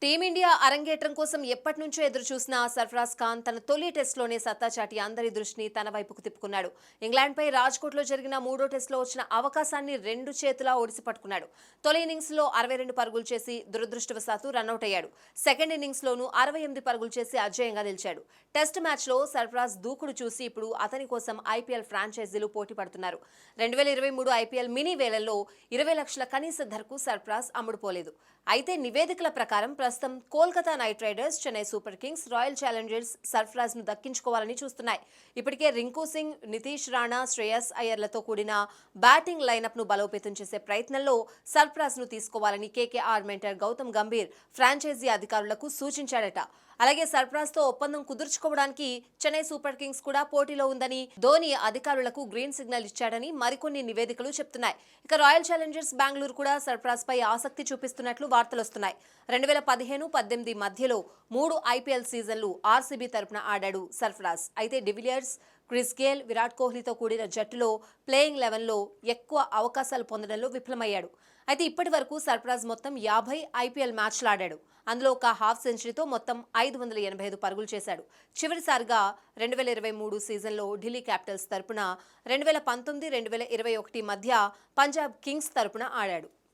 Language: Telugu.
టీమిండియా అరంగేట్రం కోసం ఎప్పటి నుంచో ఎదురు చూసిన సర్ఫరాజ్ ఖాన్ తన తొలి టెస్టులోనే సత్తా చాటి అందరి దృష్టిని తన వైపుకు తిప్పుకున్నాడు. ఇంగ్లాండ్పై రాజ్కోట్లో జరిగిన మూడో టెస్టులో వచ్చిన అవకాశాన్ని రెండు చేతులా ఒడిసి పట్టుకున్నాడు. తొలి ఇన్నింగ్స్లో 62 పరుగులు చేసి దురదృష్టవశాత్తు రనౌట్ అయ్యాడు. సెకండ్ ఇన్నింగ్స్లోనూ 68 పరుగులు చేసి అజేయంగా నిలిచాడు. టెస్ట్ మ్యాచ్లో సర్ఫరాజ్ దూకుడు చూసి ఇప్పుడు అతని కోసం ఐపీఎల్ ఫ్రాంచైజీలు పోటీ పడుతున్నారు. 2023 ఐపీఎల్ మినీ వేలంలో 20 లక్షల కనీస ధరకు సర్ఫరాజ్ అమ్ముడుపోలేదు. అయితే నివేదికల ప్రకారం ప్రస్తుతం Kolkata night riders, Chennai super Kings, royal Challengers Sarfaraz ను దక్కించుకోవాలని చూస్తున్నాయి. ఇప్పటికే రింకు సింగ్, నితీష్ రాణా, శ్రేయస్ అయ్యర్లతో కూడిన బ్యాటింగ్ లైనప్ ను బలోపేతం చేసే ప్రయత్నంలో సర్ఫరాజ్ ను తీసుకోవాలని KKR mentor Gautam Gambhir franchise అధికారులకు సూచించాడట. అలాగే సర్ఫరాజ్ తో ఒప్పందం కుదుర్చుకోవడానికి చెన్నై సూపర్ కింగ్స్ కూడా పోటీలో ఉందని, ధోని అధికారులకు గ్రీన్ సిగ్నల్ ఇచ్చాడని మరికొన్ని నివేదికలు చెప్తున్నాయి. ఇక రాయల్ ఛాలెంజర్స్ బెంగళూరు కూడా సర్ఫరాజ్ పై ఆసక్తి చూపిస్తున్నట్లు వార్తలొస్తున్నాయి. 2015-18 మధ్యలో 3 ఐపీఎల్ సీజన్లు ఆర్సీబీ తరపున ఆడాడు సర్ఫరాజ్. అయితే డివిలియర్స్, క్రిస్ గేల్, విరాట్ కోహ్లీతో కూడిన జట్టులో ప్లేయింగ్ 11లో ఎక్కువ అవకాశాలు పొందడంలో విఫలమయ్యాడు. అయితే ఇప్పటి వరకు సర్ఫరాజ్ మొత్తం 50 ఐపీఎల్ మ్యాచ్లు ఆడాడు. అందులో ఒక హాఫ్ సెంచరీతో మొత్తం 585 పరుగులు చేశాడు. చివరిసారిగా 2023 సీజన్లో ఢిల్లీ క్యాపిటల్స్ తరపున, 2019-2021 మధ్య పంజాబ్ కింగ్స్ తరపున ఆడాడు.